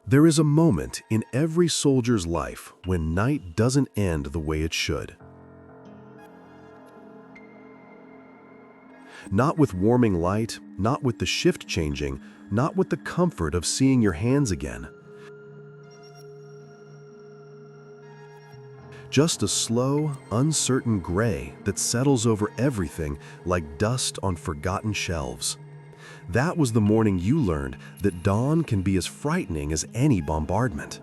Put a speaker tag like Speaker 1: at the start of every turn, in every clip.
Speaker 1: There is a moment in every soldier's life when night doesn't end the way it should. Not with warming light, not with the shift changing, not with the comfort of seeing your hands again. Just a slow, uncertain gray that settles over everything like dust on forgotten shelves. That was the morning you learned that dawn can be as frightening as any bombardment.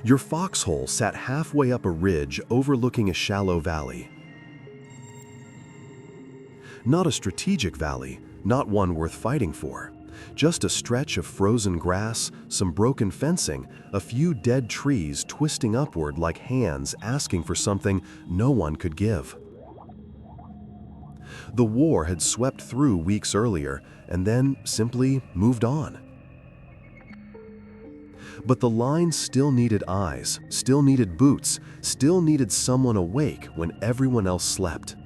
Speaker 1: Your foxhole sat halfway up a ridge overlooking a shallow valley. Not a strategic valley, not one worth fighting for. Just a stretch of frozen grass, some broken fencing, a few dead trees twisting upward like hands asking for something no one could give. The war had swept through weeks earlier and then simply moved on. But the line still needed eyes, still needed boots, still needed someone awake when everyone else slept.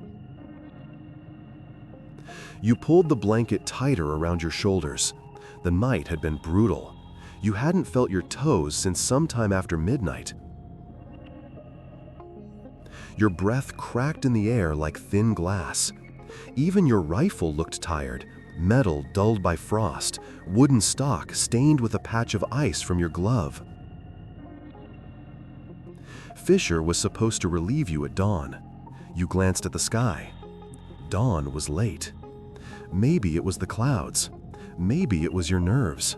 Speaker 1: You pulled the blanket tighter around your shoulders. The night had been brutal. You hadn't felt your toes since sometime after midnight. Your breath cracked in the air like thin glass. Even your rifle looked tired, metal dulled by frost, wooden stock stained with a patch of ice from your glove. Fisher was supposed to relieve you at dawn. You glanced at the sky. Dawn was late. Maybe it was the clouds. Maybe it was your nerves.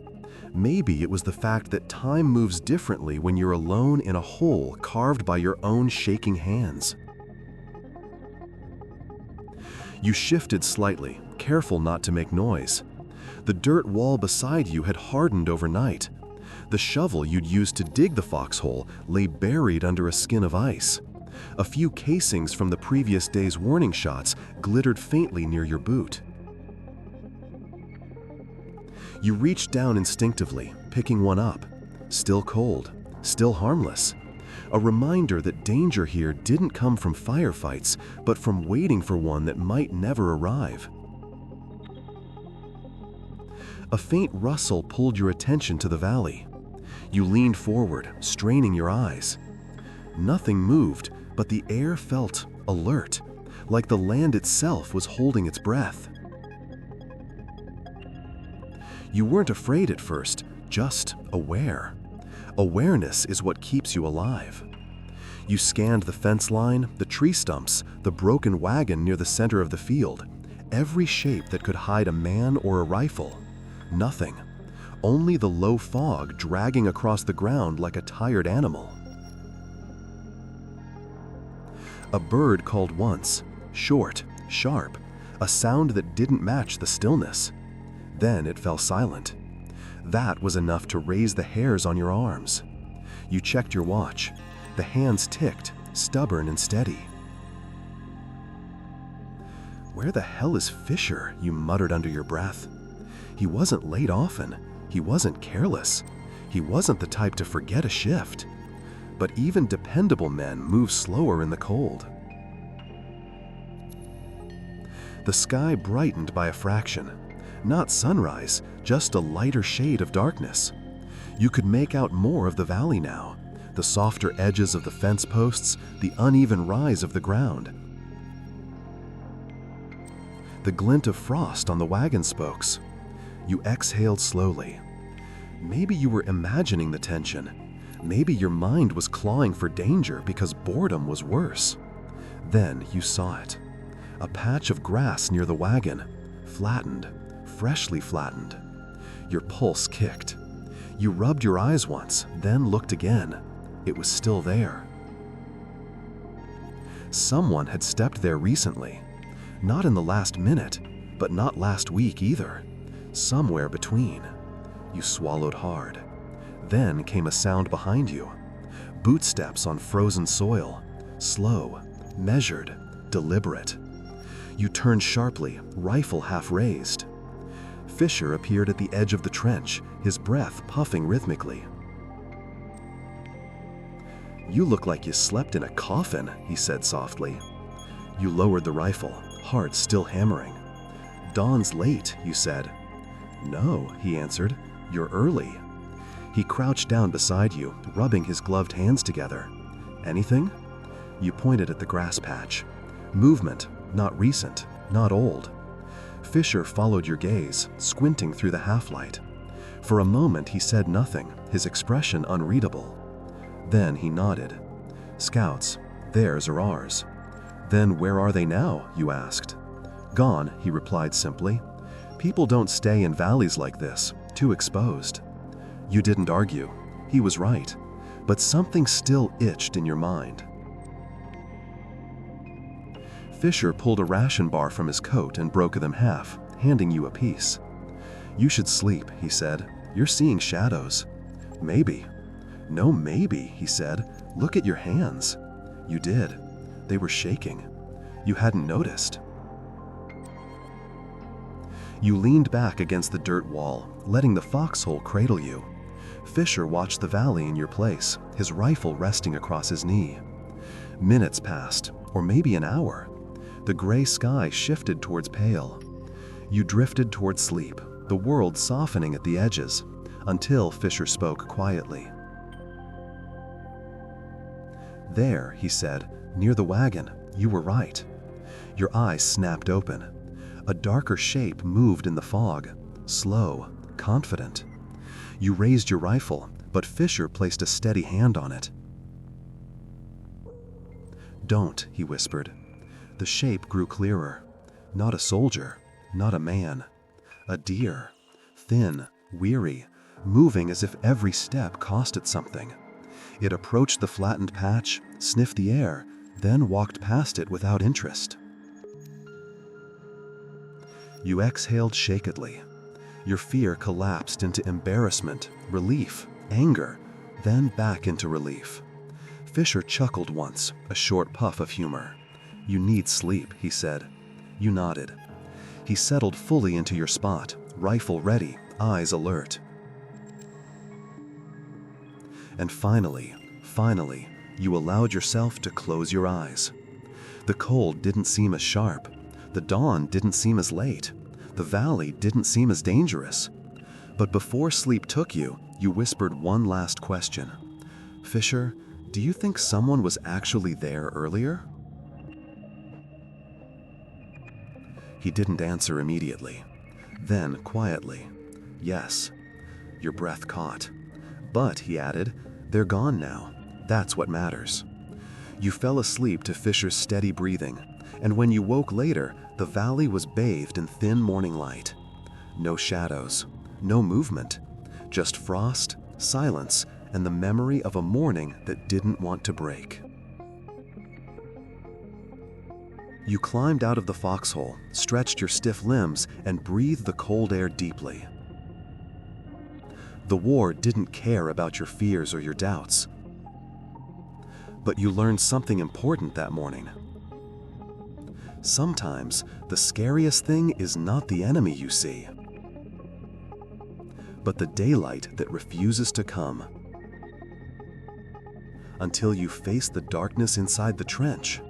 Speaker 1: Maybe it was the fact that time moves differently when you're alone in a hole carved by your own shaking hands. You shifted slightly, careful not to make noise. The dirt wall beside you had hardened overnight. The shovel you'd used to dig the foxhole lay buried under a skin of ice. A few casings from the previous day's warning shots glittered faintly near your boot. You reached down instinctively, picking one up. Still cold, still harmless. A reminder that danger here didn't come from firefights, but from waiting for one that might never arrive. A faint rustle pulled your attention to the valley. You leaned forward, straining your eyes. Nothing moved, but the air felt alert, like the land itself was holding its breath. You weren't afraid at first, just aware. Awareness is what keeps you alive. You scanned the fence line, the tree stumps, the broken wagon near the center of the field, every shape that could hide a man or a rifle. Nothing. Only the low fog dragging across the ground like a tired animal. A bird called once, short, sharp, a sound that didn't match the stillness. Then it fell silent. That was enough to raise the hairs on your arms. You checked your watch. The hands ticked, stubborn and steady. "Where the hell is Fisher?" you muttered under your breath. He wasn't late often. He wasn't careless. He wasn't the type to forget a shift. But even dependable men move slower in the cold. The sky brightened by a fraction. Not sunrise, just a lighter shade of darkness. You could make out more of the valley now, the softer edges of the fence posts, the uneven rise of the ground. The glint of frost on the wagon spokes. You exhaled slowly. Maybe you were imagining the tension. Maybe your mind was clawing for danger because boredom was worse. Then you saw it. A patch of grass near the wagon, flattened. Freshly flattened. Your pulse kicked. You rubbed your eyes once, then looked again. It was still there. Someone had stepped there recently. Not in the last minute, but not last week either. Somewhere between. You swallowed hard. Then came a sound behind you. Bootsteps on frozen soil. Slow, measured, deliberate. You turned sharply, rifle half raised. Fisher appeared at the edge of the trench, his breath puffing rhythmically. "You look like you slept in a coffin," he said softly. You lowered the rifle, heart still hammering. "Dawn's late," you said. "No," he answered. "You're early." He crouched down beside you, rubbing his gloved hands together. "Anything?" You pointed at the grass patch. Movement, not recent, not old. Fisher followed your gaze, squinting through the half-light. For a moment he said nothing, his expression unreadable. Then he nodded. "Scouts, theirs or ours." "Then where are they now?" you asked. "Gone," he replied simply. "People don't stay in valleys like this, too exposed." You didn't argue. He was right. But something still itched in your mind. Fisher pulled a ration bar from his coat and broke them half, handing you a piece. "You should sleep," he said. "You're seeing shadows." "Maybe." "No, maybe," he said. "Look at your hands." You did. They were shaking. You hadn't noticed. You leaned back against the dirt wall, letting the foxhole cradle you. Fisher watched the valley in your place, his rifle resting across his knee. Minutes passed, or maybe an hour. The gray sky shifted towards pale. You drifted towards sleep, the world softening at the edges, until Fisher spoke quietly. "There," he said, "near the wagon. You were right." Your eyes snapped open. A darker shape moved in the fog, slow, confident. You raised your rifle, but Fisher placed a steady hand on it. "Don't," he whispered. The shape grew clearer. Not a soldier, not a man. A deer, thin, weary, moving as if every step cost it something. It approached the flattened patch, sniffed the air, then walked past it without interest. You exhaled shakily. Your fear collapsed into embarrassment, relief, anger, then back into relief. Fisher chuckled once, a short puff of humor. "You need sleep," he said. You nodded. He settled fully into your spot, rifle ready, eyes alert. And finally, you allowed yourself to close your eyes. The cold didn't seem as sharp. The dawn didn't seem as late. The valley didn't seem as dangerous. But before sleep took you, you whispered one last question. "Fisher, do you think someone was actually there earlier?" He didn't answer immediately. Then, quietly, "Yes." Your breath caught. "But," he added, "they're gone now. That's what matters." You fell asleep to Fisher's steady breathing, and when you woke later, the valley was bathed in thin morning light. No shadows, no movement, just frost, silence, and the memory of a morning that didn't want to break. You climbed out of the foxhole, stretched your stiff limbs, and breathed the cold air deeply. The war didn't care about your fears or your doubts. But you learned something important that morning. Sometimes the scariest thing is not the enemy you see, but the daylight that refuses to come. Until you face the darkness inside the trench.